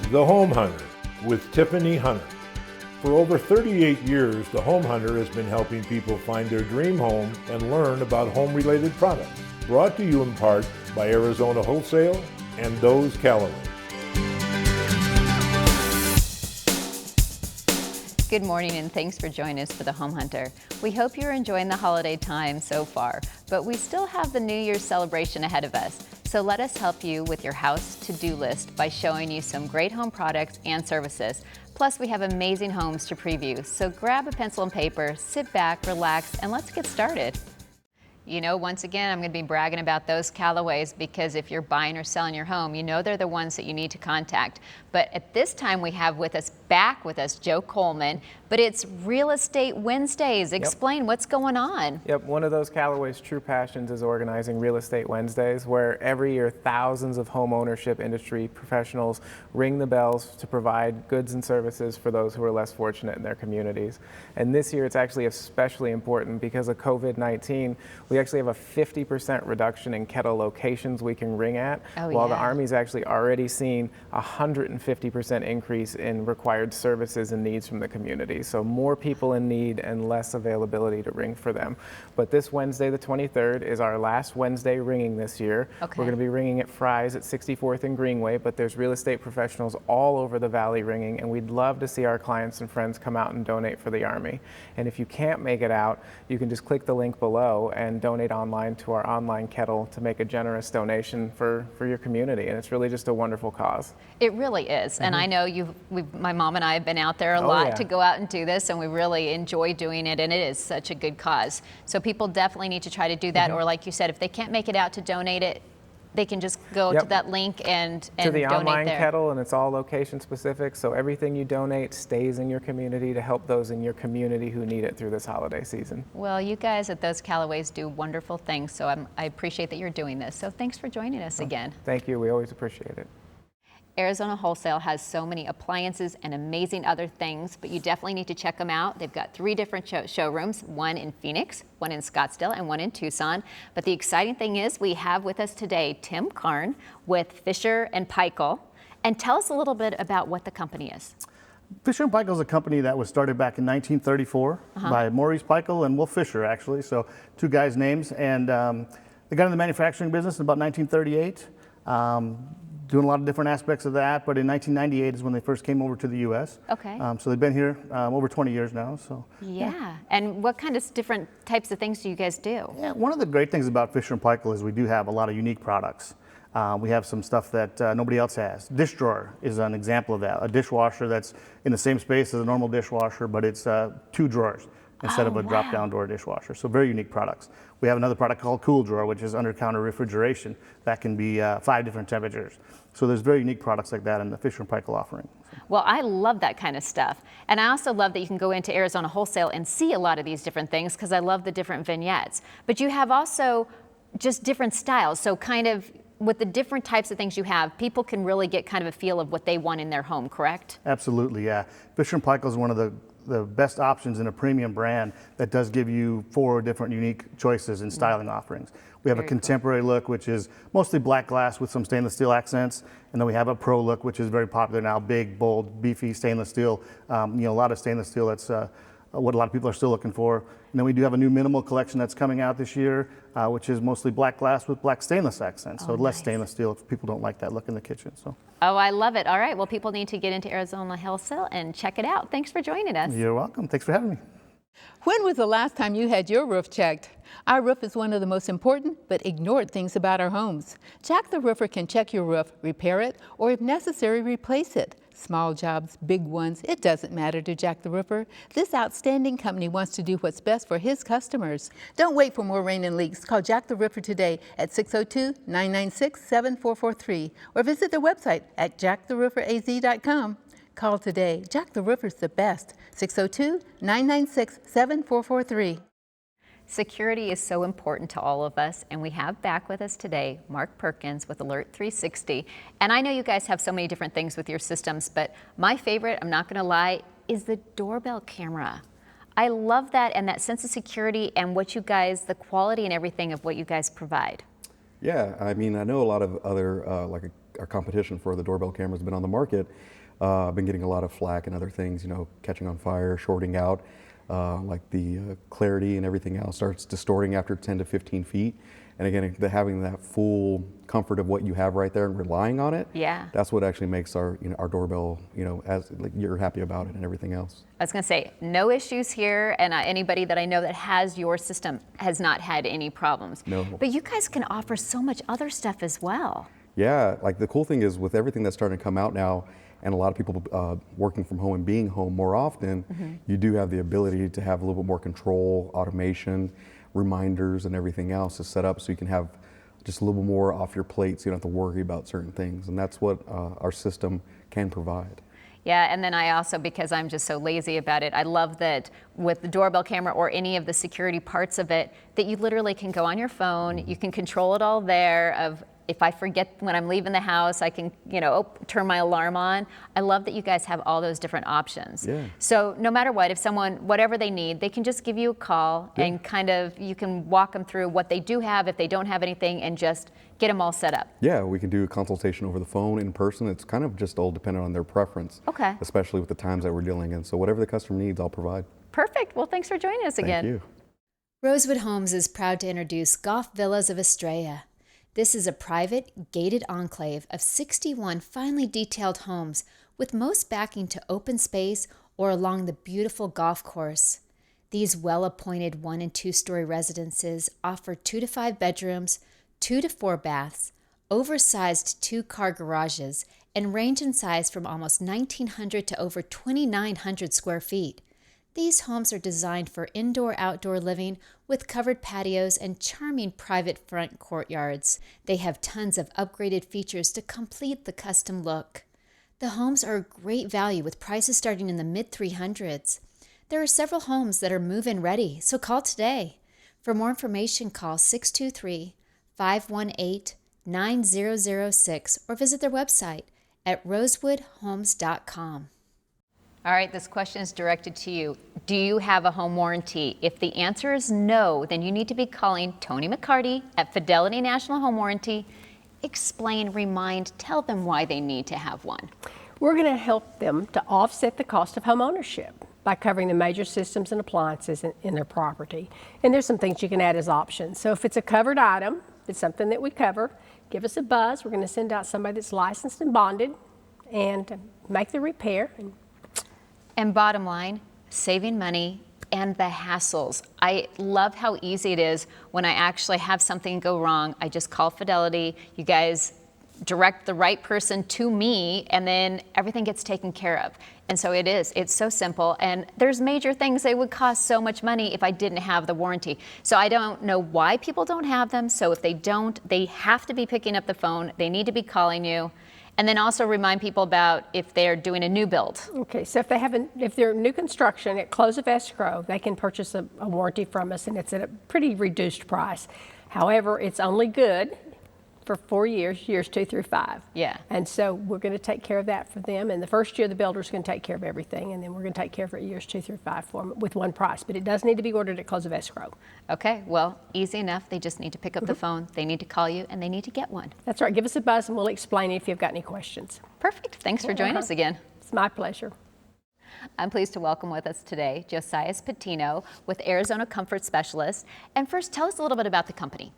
The Home Hunter with Tiffany Hunter. For over 38 years, The Home Hunter has been helping people find their dream home and learn about home-related products. Brought to you in part by Arizona Wholesale and Doe's Callaway. Good morning and thanks for joining us for The Home Hunter. We hope you're enjoying the holiday time so far, but we still have the New Year's celebration ahead of us. So let us help you with your house to-do list by showing you some great home products and services. Plus, we have amazing homes to preview. So grab a pencil and paper, sit back, relax, and let's get started. You know, once again, I'm going to be bragging about those Callaways because if you're buying or selling your home, you know they're the ones that you need to contact. But at this time, we have back with us, Joe Coleman, but it's Real Estate Wednesdays. Explain what's going on. Yep, one of those Callaway's true passions is organizing Real Estate Wednesdays, where every year thousands of home ownership industry professionals ring the bells to provide goods and services for those who are less fortunate in their communities. And this year it's actually especially important because of COVID-19. We actually have a 50% reduction in kettle locations we can ring at, while the Army's actually already seen a 150% increase in required services and needs from the community. So more people in need and less availability to ring for them. But this Wednesday, the 23rd, is our last Wednesday ringing this year. We're going to be ringing at Fry's at 64th and Greenway, but there's real estate professionals all over the valley ringing, and we'd love to see our clients and friends come out and donate for the Army. And if you can't make it out, you can just click the link below and donate online to our online kettle to make a generous donation for your community. And it's really just a wonderful cause. It really is. And I know my mom and I have been out there a lot to go out and do this, and we really enjoy doing it, and it is such a good cause. So people definitely need to try to do that, or like you said, if they can't make it out to donate it, they can just go to that link and to the donate online there. kettle, and it's all location specific, so everything you donate stays in your community to help those in your community who need it through this holiday season. Well, you guys at those Callaways do wonderful things, so I appreciate that you're doing this. So thanks for joining us again. Thank you. We always appreciate it. Arizona Wholesale has so many appliances and amazing other things, but you definitely need to check them out. They've got 3 different showrooms, one in Phoenix, one in Scottsdale, and one in Tucson. But the exciting thing is we have with us today Tim Karn with Fisher and Paykel. And tell us a little bit about what the company is. Fisher and Paykel is a company that was started back in 1934 by Maurice Paykel and Wolf Fisher, actually. So 2 guys' names. And they got in the manufacturing business in about 1938. Doing a lot of different aspects of that, but in 1998 is when they first came over to the U.S. So they've been here over 20 years now. So And what kind of different types of things do you guys do? Yeah, one of the great things about Fisher and Paykel is we do have a lot of unique products. We have some stuff that nobody else has. Dish drawer is an example of that. A dishwasher that's in the same space as a normal dishwasher, but it's 2 drawers instead of a drop-down door dishwasher. So very unique products. We have another product called Cool Drawer, which is under-counter refrigeration. That can be 5 different temperatures. So there's very unique products like that in the Fisher & Paykel offering. Well, I love that kind of stuff. And I also love that you can go into Arizona Wholesale and see a lot of these different things because I love the different vignettes. But you have also just different styles. So kind of with the different types of things you have, people can really get kind of a feel of what they want in their home, correct? Absolutely, yeah. Fisher & Paykel is one of the best options in a premium brand that does give you 4 different unique choices in styling offerings. We have a contemporary look, which is mostly black glass with some stainless steel accents. And then we have a pro look, which is very popular now, big, bold, beefy stainless steel. A lot of stainless steel, that's what a lot of people are still looking for. And then we do have a new minimal collection that's coming out this year, which is mostly black glass with black stainless accents. So less stainless steel if people don't like that look in the kitchen. So. Oh, I love it. All right. Well, people need to get into Arizona Wholesale and check it out. Thanks for joining us. You're welcome. Thanks for having me. When was the last time you had your roof checked? Our roof is one of the most important but ignored things about our homes. Jack the Roofer can check your roof, repair it, or if necessary, replace it. Small jobs, big ones, it doesn't matter to Jack the Roofer. This outstanding company wants to do what's best for his customers. Don't wait for more rain and leaks. Call Jack the Roofer today at 602-996-7443 or visit their website at jacktherooferaz.com. Call today. Jack the Roofer's the best. 602-996-7443. Security is so important to all of us, and we have back with us today Mark Perkins with Alert 360. And I know you guys have so many different things with your systems, but my favorite, I'm not going to lie, is the doorbell camera. I love that and that sense of security and what you guys, the quality and everything of what you guys provide. Yeah, I mean, I know a lot of other, like our competition for the doorbell camera has been on the market, been getting a lot of flack and other things, you know, catching on fire, shorting out, like the clarity and everything else starts distorting after 10 to 15 feet. And again, having that full comfort of what you have right there and relying on it, Yeah. that's what actually makes our, you know, our doorbell, you know, as like you're happy about it and everything else. I was going to say, no issues here, and anybody that I know that has your system has not had any problems. No. But you guys can offer so much other stuff as well. Yeah, like the cool thing is with everything that's starting to come out now, and a lot of people working from home and being home more often, you do have the ability to have a little bit more control, automation, reminders, and everything else is set up so you can have just a little bit more off your plate, so you don't have to worry about certain things, and that's what our system can provide. Yeah, and then I also, because I'm just so lazy about it, I love that with the doorbell camera or any of the security parts of it, that you literally can go on your phone, you can control it all there of, if I forget when I'm leaving the house, I can, you know, turn my alarm on. I love that you guys have all those different options. Yeah. So no matter what, if someone, whatever they need, they can just give you a call and kind of, you can walk them through what they do have, if they don't have anything, and just get them all set up. Yeah, we can do a consultation over the phone, in person. It's kind of just all dependent on their preference. Okay. Especially with the times that we're dealing in. So whatever the customer needs, I'll provide. Perfect. Well, thanks for joining us again. Thank you. Rosewood Homes is proud to introduce Goff Villas of Estrella. This is a private, gated enclave of 61 finely detailed homes, with most backing to open space or along the beautiful golf course. These well-appointed 1- and 2-story residences offer 2 to 5 bedrooms, 2 to 4 baths, oversized 2-car garages, and range in size from almost 1,900 to over 2,900 square feet. These homes are designed for indoor-outdoor living with covered patios and charming private front courtyards. They have tons of upgraded features to complete the custom look. The homes are a great value with prices starting in the mid-300s. There are several homes that are move-in ready, so call today. For more information, call 623-518-9006 or visit their website at rosewoodhomes.com. All right, this question is directed to you. Do you have a home warranty? If the answer is no, then you need to be calling Tony McCarty at Fidelity National Home Warranty. Explain, remind, tell them why they need to have one. We're going to help them to offset the cost of home ownership by covering the major systems and appliances in their property. And there's some things you can add as options. So if it's a covered item, it's something that we cover, give us a buzz. We're going to send out somebody that's licensed and bonded and make the repair. And bottom line, saving money and the hassles. I love how easy it is when I actually have something go wrong. I just call Fidelity. You guys direct the right person to me, and then everything gets taken care of. And so it's so simple. And there's major things that would cost so much money if I didn't have the warranty. So I don't know why people don't have them. So if they don't, they have to be picking up the phone. They need to be calling you. And then also remind people about if they're doing a new build. Okay, so if they're new construction at close of escrow, they can purchase a warranty from us, and it's at a pretty reduced price. However, it's only good for 4 years, years 2 through 5. Yeah. And so we're going to take care of that for them. And the first year, the builder's going to take care of everything, and then we're going to take care of it years 2 through 5 for them with one price. But it does need to be ordered at close of escrow. Okay, well, easy enough. They just need to pick up the phone. They need to call you, and they need to get one. That's right. Give us a buzz, and we'll explain it if you've got any questions. Perfect. Thanks for joining us again. It's my pleasure. I'm pleased to welcome with us today Josiah Patino with Arizona Comfort Specialist. And first, tell us a little bit about the company.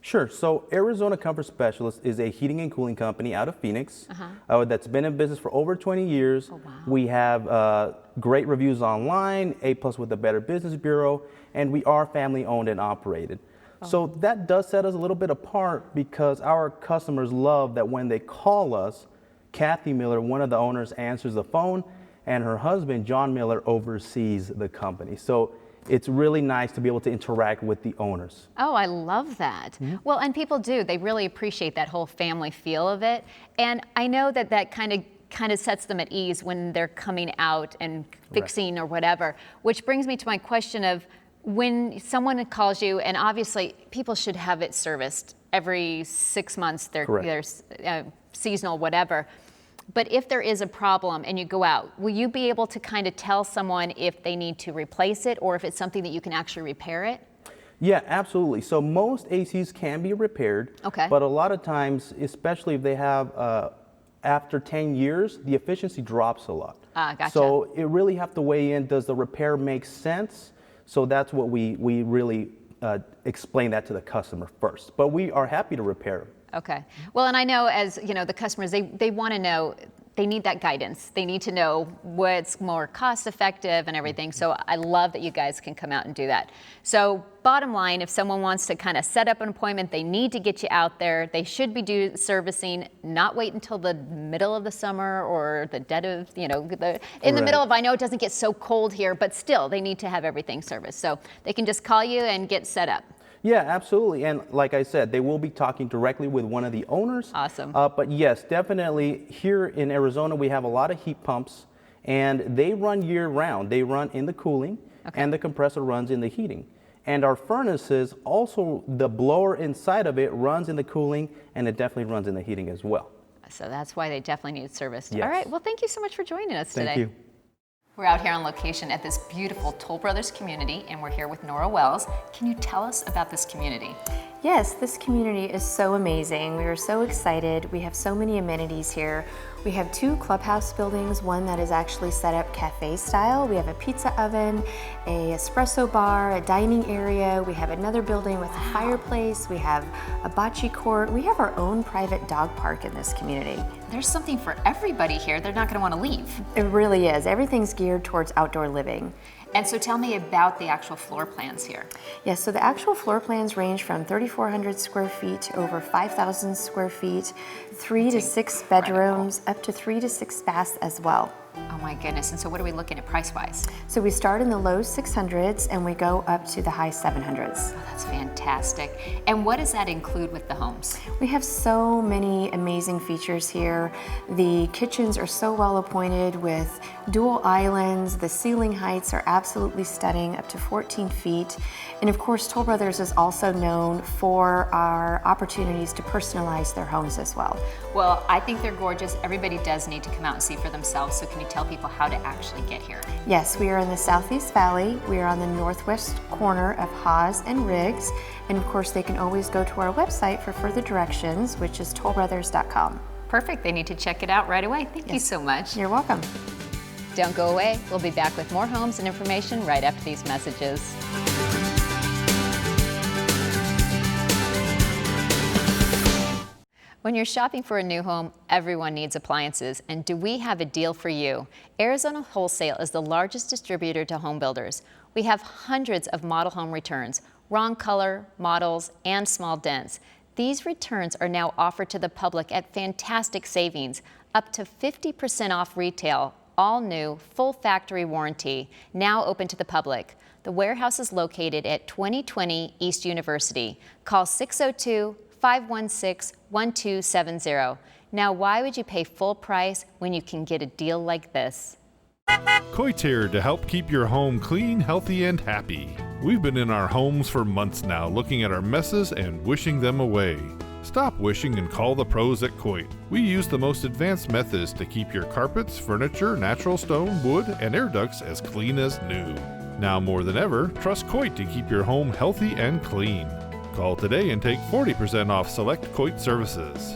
Sure. So Arizona Comfort Specialist is a heating and cooling company out of Phoenix that's been in business for over 20 years. Oh, wow. We have great reviews online, A+ with the Better Business Bureau, and we are family owned and operated. So that does set us a little bit apart because our customers love that when they call us, Kathy Miller, one of the owners, answers the phone, and her husband, John Miller, oversees the company. So it's really nice to be able to interact with the owners. Oh, I love that. Well, and people do. They really appreciate that whole family feel of it. And I know that that kind of sets them at ease when they're coming out and fixing or whatever, which brings me to my question of when someone calls you, and obviously people should have it serviced every 6 months, they're seasonal, whatever. But if there is a problem and you go out, will you be able to kind of tell someone if they need to replace it or if it's something that you can actually repair it? Yeah, absolutely. So most ACs can be repaired, Okay. but a lot of times, especially if they have after 10 years, the efficiency drops a lot. Gotcha. So it really have to weigh in, does the repair make sense? So that's what we really explain that to the customer first. But we are happy to repair them. Okay. Well, and I know as, you know, the customers, they want to know, they need that guidance. They need to know what's more cost effective and everything. So I love that you guys can come out and do that. So bottom line, if someone wants to kind of set up an appointment, they need to get you out there. They should be servicing, not wait until the middle of the summer or the dead of, you know, in the middle of, I know it doesn't get so cold here, but still they need to have everything serviced. So they can just call you and get set up. Yeah, absolutely. And like I said, they will be talking directly with one of the owners. Awesome. But yes, definitely here in Arizona, we have a lot of heat pumps and they run year round. They run in the cooling and the compressor runs in the heating. And our furnaces, also the blower inside of it runs in the cooling and it definitely runs in the heating as well. So that's why they definitely need service. Yes. All right. Well, thank you so much for joining us today. Thank you. We're out here on location at this beautiful Toll Brothers community, and we're here with Nora Wells. Can you tell us about this community? Yes, this community is so amazing. We are so excited. We have so many amenities here. We have 2 clubhouse buildings, one that is actually set up cafe style. We have a pizza oven, a espresso bar, a dining area. We have another building with a fireplace. We have a bocce court. We have our own private dog park in this community. There's something for everybody here. They're not going to want to leave. It really is. Everything's geared towards outdoor living. And so tell me about the actual floor plans here. Yes, so the actual floor plans range from 3,400 square feet to over 5,000 square feet, 3 to 6 bedrooms, up to 3 to 6 baths as well. Oh my goodness. And so what are we looking at price-wise? So we start in the low 600s and we go up to the high 700s. Oh, that's fantastic. And what does that include with the homes? We have so many amazing features here. The kitchens are so well appointed with dual islands. The ceiling heights are absolutely stunning, up to 14 feet. And of course, Toll Brothers is also known for our opportunities to personalize their homes as well. Well, I think they're gorgeous. Everybody does need to come out and see for themselves. So can you tell people how to actually get here? Yes, we are in the Southeast Valley. We are on the northwest corner of Haas and Riggs. And of course, they can always go to our website for further directions, which is tollbrothers.com. Perfect. They need to check it out right away. Thank you so much. You're welcome. Don't go away. We'll be back with more homes and information right after these messages. When you're shopping for a new home, everyone needs appliances, and do we have a deal for you? Arizona Wholesale is the largest distributor to home builders. We have hundreds of model home returns, wrong color, models, and small dents. These returns are now offered to the public at fantastic savings, up to 50% off retail, all new, full factory warranty, now open to the public. The warehouse is located at 2020 East University. Call 602-516-1270. Now, why would you pay full price when you can get a deal like this? Coit's here to help keep your home clean, healthy, and happy. We've been in our homes for months now, looking at our messes and wishing them away. Stop wishing and call the pros at Coit. We use the most advanced methods to keep your carpets, furniture, natural stone, wood, and air ducts as clean as new. Now more than ever, trust Coit to keep your home healthy and clean. Call today and take 40% off select Coit services.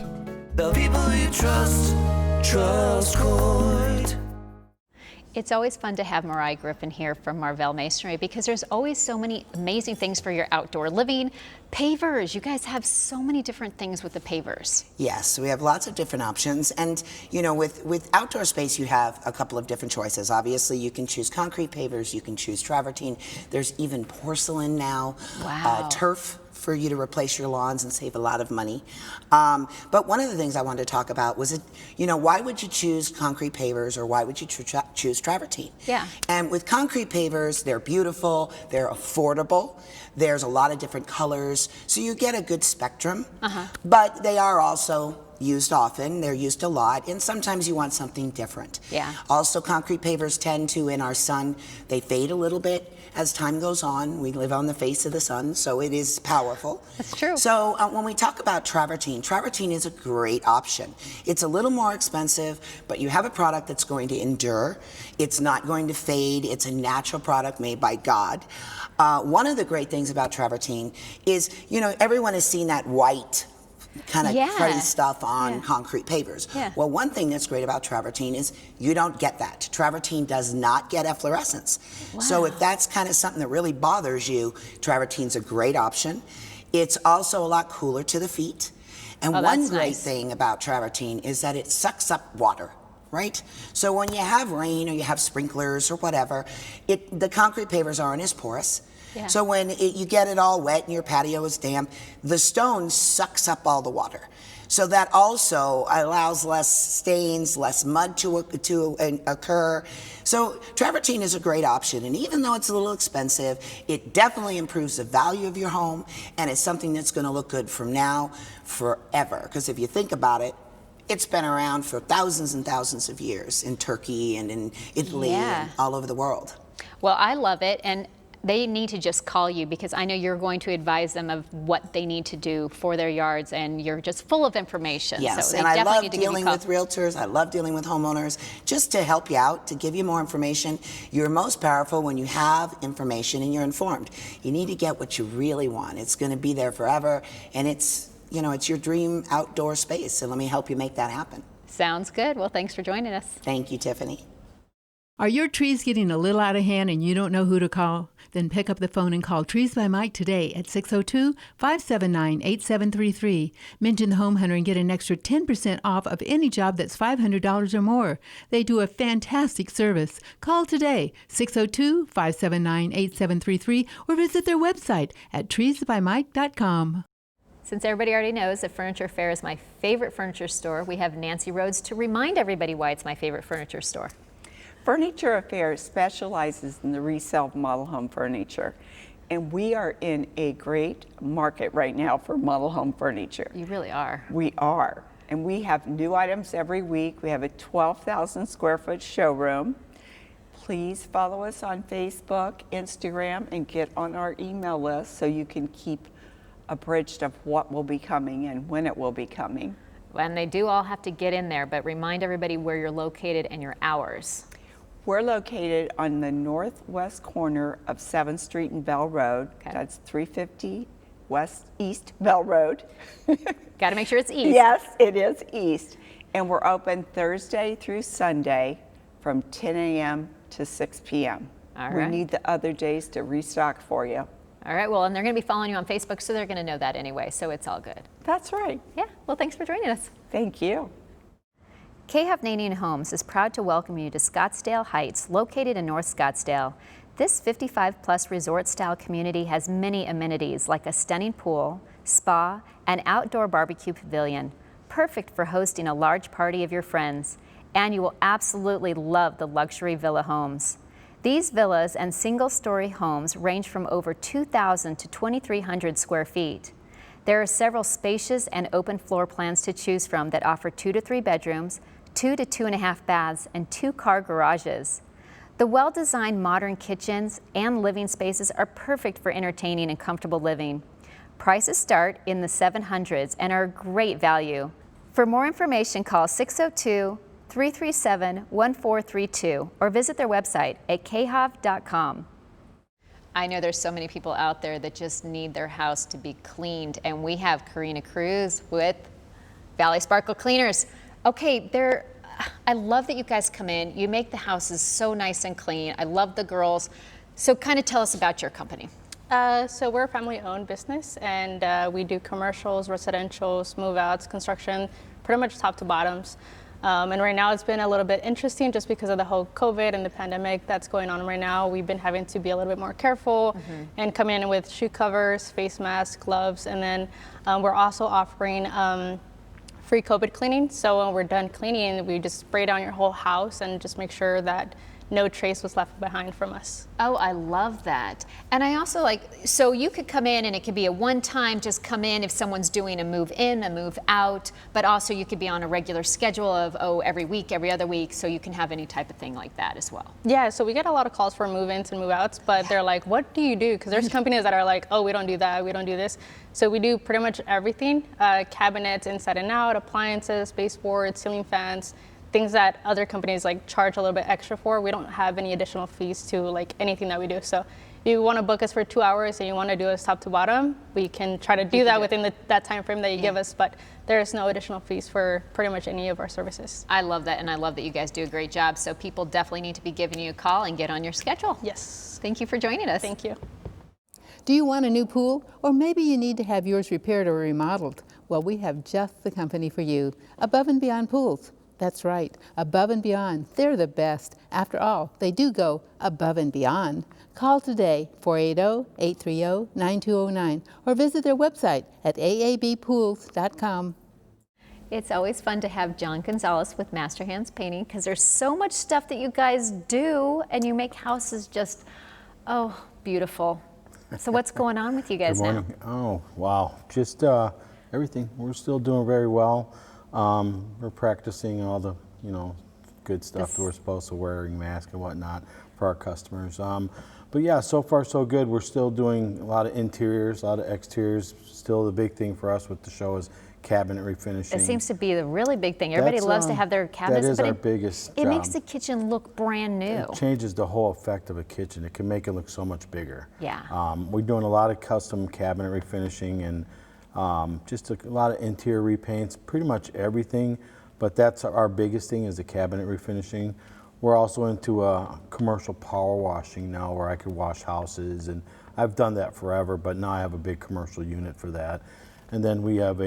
The people you trust Coit. It's always fun to have Mariah Griffin here from Marvell Masonry because there's always so many amazing things for your outdoor living. Pavers, you guys have so many different things with the pavers. Yes, we have lots of different options. And you know, with outdoor space, you have a couple of different choices. Obviously, you can choose concrete pavers, you can choose travertine. There's even porcelain now, turf for you to replace your lawns and save a lot of money. But one of the things I wanted to talk about was, why would you choose concrete pavers or why would you choose travertine? Yeah. And with concrete pavers, they're beautiful, they're affordable, there's a lot of different colors, so you get a good spectrum, but they are also used often, they're used a lot, and sometimes you want something different. Yeah. Also, concrete pavers tend to, in our sun, they fade a little bit as time goes on. We live on the face of the sun, so it is powerful. That's true. So when we talk about travertine, travertine is a great option. It's a little more expensive, but you have a product that's going to endure. It's not going to fade. It's a natural product made by God. One of the great things about travertine is, you know, everyone has seen that white kind of pretty stuff on concrete pavers. Yeah. Well, one thing that's great about travertine is you don't get that. Travertine does not get efflorescence. Wow. So if that's kind of something that really bothers you, travertine's a great option. It's also a lot cooler to the feet. And one great thing about travertine is that it sucks up water. Right? So when you have rain or you have sprinklers or whatever, the concrete pavers aren't as porous. Yeah. So when you get it all wet and your patio is damp, the stone sucks up all the water. So that also allows less stains, less mud to occur. So travertine is a great option, and even though it's a little expensive, it definitely improves the value of your home, and it's something that's going to look good from now forever. Because if you think about it, it's been around for thousands and thousands of years in Turkey and in Italy and all over the world. Well, I love it, and they need to just call you because I know you're going to advise them of what they need to do for their yards, and you're just full of information. Yes, so and I love dealing with realtors. I love dealing with homeowners just to help you out, to give you more information. You're most powerful when you have information and you're informed. You need to get what you really want. It's going to be there forever, and it's, you know, it's your dream outdoor space. So let me help you make that happen. Sounds good. Well, thanks for joining us. Thank you, Tiffany. Are your trees getting a little out of hand and you don't know who to call? Then pick up the phone and call Trees by Mike today at 602-579-8733. Mention the Home Hunter and get an extra 10% off of any job that's $500 or more. They do a fantastic service. Call today, 602-579-8733, or visit their website at treesbymike.com. Since everybody already knows that Furniture Fair is my favorite furniture store, we have Nancy Rhodes to remind everybody why it's my favorite furniture store. Furniture Affairs specializes in the resale of model home furniture, and we are in a great market right now for model home furniture. You really are. We are, and we have new items every week. We have a 12,000 square foot showroom. Please follow us on Facebook, Instagram, and get on our email list so you can keep abreast of what will be coming and when it will be coming. And they do all have to get in there, but remind everybody where you're located and your hours. We're located on the northwest corner of 7th Street and Bell Road. Okay. That's 350 East Bell Road. Got to make sure it's east. Yes, it is east. And we're open Thursday through Sunday from 10 a.m. to 6 p.m. All right. We need the other days to restock for you. All right, well, and they're going to be following you on Facebook, so they're going to know that anyway, so it's all good. That's right. Yeah, well, thanks for joining us. Thank you. Hovnanian Homes is proud to welcome you to Scottsdale Heights, located in North Scottsdale. This 55-plus resort-style community has many amenities like a stunning pool, spa, and outdoor barbecue pavilion, perfect for hosting a large party of your friends. And you will absolutely love the luxury villa homes. These villas and single-story homes range from over 2,000 to 2,300 square feet. There are several spacious and open floor plans to choose from that offer 2 to 3 bedrooms, 2 to 2.5 baths, and 2-car garages. The well-designed modern kitchens and living spaces are perfect for entertaining and comfortable living. Prices start in the 700s and are a great value. For more information, call 602-337-1432 or visit their website at khov.com. I know there's so many people out there that just need their house to be cleaned, and we have Karina Cruz with Valley Sparkle Cleaners. Okay, I love that you guys come in. You make the houses so nice and clean. I love the girls. So kind of tell us about your company. So we're a family-owned business, and we do commercials, residentials, move-outs, construction, pretty much top to bottoms. And right now it's been a little bit interesting just because of the whole COVID and the pandemic that's going on right now. We've been having to be a little bit more careful and come in with shoe covers, face masks, gloves, and then we're also offering free COVID cleaning. So when we're done cleaning, we just spray down your whole house and just make sure that no trace was left behind from us. Oh, I love that. And I also like, so you could come in and it could be a one-time, just come in if someone's doing a move in, a move out, but also you could be on a regular schedule of, every week, every other week, so you can have any type of thing like that as well. Yeah, so we get a lot of calls for move-ins and move-outs, but they're like, what do you do? Because there's companies that are like, oh, we don't do that, we don't do this. So we do pretty much everything, cabinets inside and out, appliances, baseboards, ceiling fans, things that other companies like charge a little bit extra for. We don't have any additional fees to like anything that we do. So if you want to book us for 2 hours and you want to do us top to bottom, we can try to do that within that time frame that you give us, but there's no additional fees for pretty much any of our services. I love that, and I love that you guys do a great job. So people definitely need to be giving you a call and get on your schedule. Yes. Thank you for joining us. Thank you. Do you want a new pool? Or maybe you need to have yours repaired or remodeled? Well, we have just the company for you. Above and Beyond Pools. That's right, Above and Beyond. They're the best. After all, they do go above and beyond. Call today, 480-830-9209, or visit their website at aabpools.com. It's always fun to have John Gonzalez with Master Hands Painting, because there's so much stuff that you guys do, and you make houses just, beautiful. So what's going on with you guys Good morning. Oh, wow. Just everything. We're still doing very well. We're practicing all the, good stuff that we're supposed to, wearing masks and whatnot for our customers. But yeah, so far so good. We're still doing a lot of interiors, a lot of exteriors. Still the big thing for us with the show is cabinet refinishing. It seems to be the really big thing. Everybody loves to have their cabinets. That is our biggest It job. makes the kitchen look brand new. It changes the whole effect of a kitchen. It can make it look so much bigger. Yeah. We're doing a lot of custom cabinet refinishing and just a lot of interior repaints, pretty much everything, but that's our biggest thing is the cabinet refinishing. We're also into commercial power washing now, where I could wash houses, and I've done that forever, but now I have a big commercial unit for that. And then we have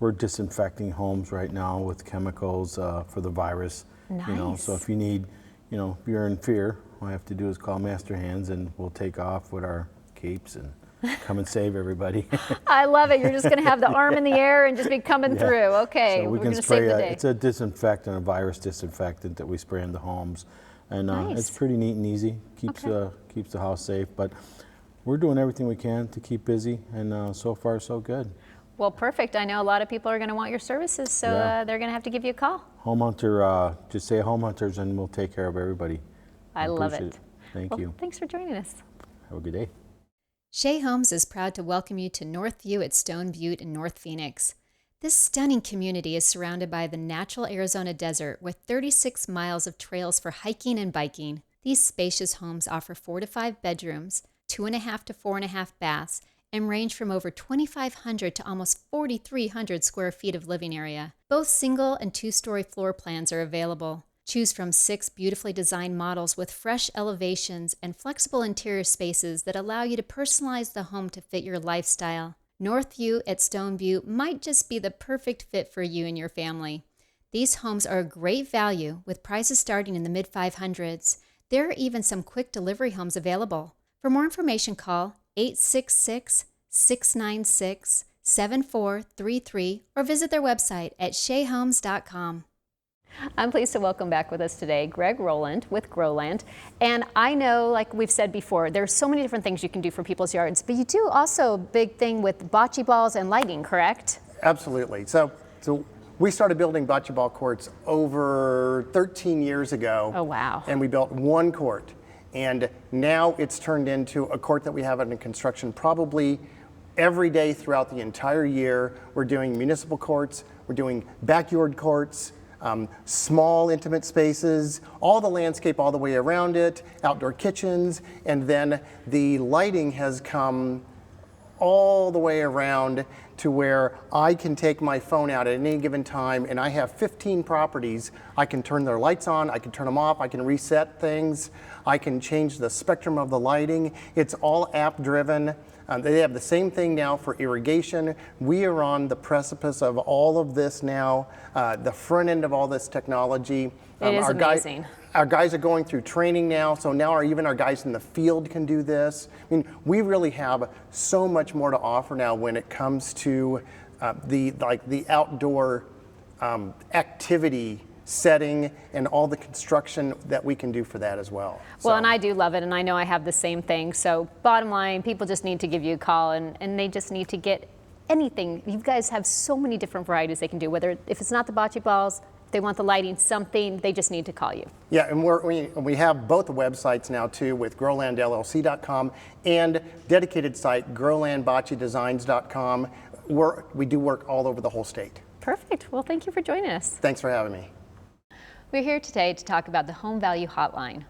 we're disinfecting homes right now with chemicals for the virus. Nice. So if you need, if you're in fear, all I have to do is call Master Hands and we'll take off with our capes and come and save everybody. I love it. You're just going to have the arm in the air and just be coming through. Okay, so we're going to save the day. It's a disinfectant, a virus disinfectant that we spray in the homes, and it's pretty neat and easy. Keeps the house safe. But we're doing everything we can to keep busy, and so far so good. Well, perfect. I know a lot of people are going to want your services, so they're going to have to give you a call. Home Hunter, just say Home Hunters, and we'll take care of everybody. I love it. Thank you. Thanks for joining us. Have a good day. Shea Homes is proud to welcome you to Northview at Stone Butte in North Phoenix. This stunning community is surrounded by the natural Arizona desert with 36 miles of trails for hiking and biking. These spacious homes offer 4 to 5 bedrooms, 2.5 to 4.5 baths, and range from over 2,500 to almost 4,300 square feet of living area. Both single and 2-story floor plans are available. Choose from 6 beautifully designed models with fresh elevations and flexible interior spaces that allow you to personalize the home to fit your lifestyle. Northview at Stone Butte might just be the perfect fit for you and your family. These homes are a great value with prices starting in the mid-500s. There are even some quick delivery homes available. For more information, call 866-696-7433 or visit their website at sheahomes.com. I'm pleased to welcome back with us today Greg Rowland with Growland. And I know, like we've said before, there's so many different things you can do for people's yards, but you do also a big thing with bocce balls and lighting, correct? Absolutely. So we started building bocce ball courts over 13 years ago. Oh, wow. And we built one court. And now it's turned into a court that we have under construction probably every day throughout the entire year. We're doing municipal courts, we're doing backyard courts, small intimate spaces, all the landscape all the way around it, outdoor kitchens, and then the lighting has come all the way around to where I can take my phone out at any given time and I have 15 properties. I can turn their lights on, I can turn them off, I can reset things, I can change the spectrum of the lighting. It's all app driven. They have the same thing now for irrigation. We are on the precipice of all of this now, the front end of all this technology. It is amazing. Our guys are going through training now, so now even our guys in the field can do this. I mean, we really have so much more to offer now when it comes to the outdoor activity setting, and all the construction that we can do for that as well. Well, and I do love it, and I know I have the same thing. So bottom line, people just need to give you a call, and they just need to get anything. You guys have so many different varieties they can do, whether if it's not the bocce balls, if they want the lighting, something, they just need to call you. Yeah, and we have both the websites now too, with growlandllc.com and dedicated site growlandboccedesigns.com. We do work all over the whole state. Perfect. Well, thank you for joining us. Thanks for having me. We're here today to talk about the Home Value Hotline.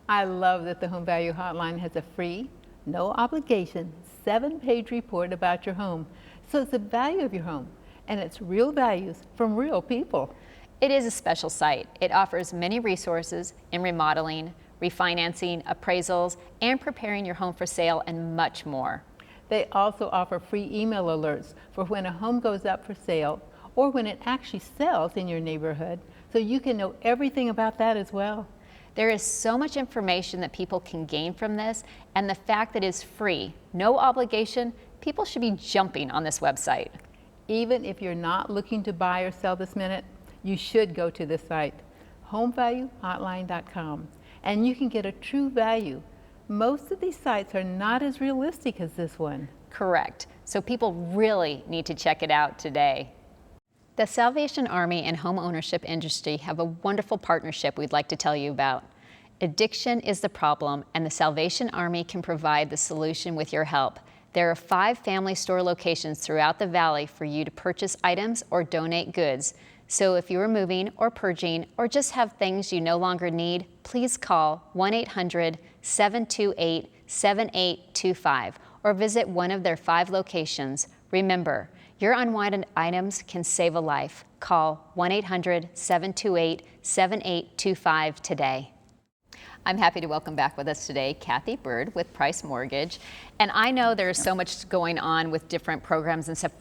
I love that the Home Value Hotline has a free, no obligation, 7-page report about your home. So it's the value of your home, and it's real values from real people. It is a special site. It offers many resources in remodeling, refinancing, appraisals, and preparing your home for sale, and much more. They also offer free email alerts for when a home goes up for sale or when it actually sells in your neighborhood, so you can know everything about that as well. There is so much information that people can gain from this, and the fact that it's free, no obligation, people should be jumping on this website. Even if you're not looking to buy or sell this minute, you should go to this site, homevaluehotline.com, and you can get a true value. Most of these sites are not as realistic as this one. Correct. So people really need to check it out today. The Salvation Army and home ownership industry have a wonderful partnership we'd like to tell you about. Addiction is the problem, and the Salvation Army can provide the solution with your help. There are 5 family store locations throughout the valley for you to purchase items or donate goods. So if you are moving or purging or just have things you no longer need, please call 1-800-728-7825 or visit one of their 5 locations. Remember, your unwanted items can save a life. Call 1-800-728-7825 today. I'm happy to welcome back with us today Kathy Bird with Price Mortgage. And I know there's so much going on with different programs and stuff.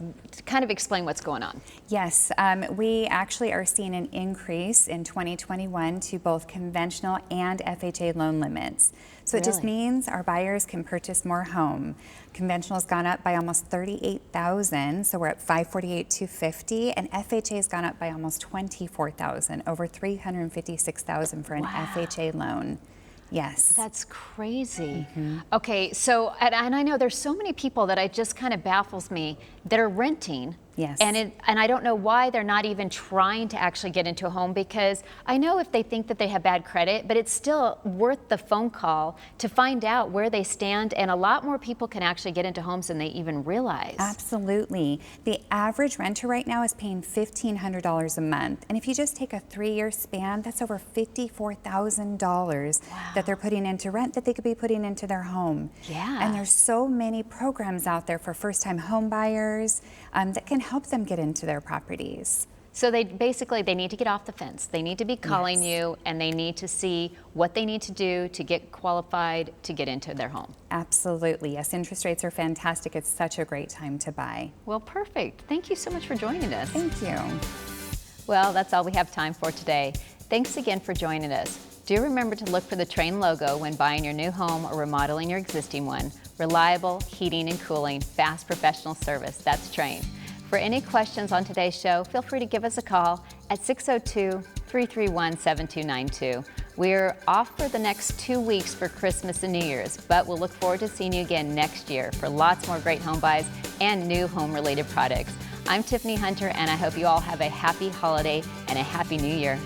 Kind of explain what's going on. Yes, we actually are seeing an increase in 2021 to both conventional and FHA loan limits. So it just means our buyers can purchase more home. Conventional has gone up by almost 38,000, so we're at 548,250, and FHA has gone up by almost 24,000, over 356,000 for an FHA loan. Yes. That's crazy. Okay, so, and I know there's so many people that it just kind of baffles me that are renting. Yes. And I don't know why they're not even trying to actually get into a home, because I know if they think that they have bad credit, but it's still worth the phone call to find out where they stand, and a lot more people can actually get into homes than they even realize. Absolutely. The average renter right now is paying $1,500 a month, and if you just take a 3-year span, that's over $54,000 that they're putting into rent that they could be putting into their home. Yeah. And there's so many programs out there for first-time home buyers that can help them get into their properties. So they need to get off the fence. They need to be calling you, and they need to see what they need to do to get qualified to get into their home. Absolutely. Yes, interest rates are fantastic. It's such a great time to buy. Well, perfect. Thank you so much for joining us. Thank you. Well, that's all we have time for today. Thanks again for joining us. Do remember to look for the Trane logo when buying your new home or remodeling your existing one. Reliable heating and cooling, fast professional service. That's Trane. For any questions on today's show, feel free to give us a call at 602-331-7292. We're off for the next 2 weeks for Christmas and New Year's, but we'll look forward to seeing you again next year for lots more great home buys and new home-related products. I'm Tiffany Hunter, and I hope you all have a happy holiday and a happy new year.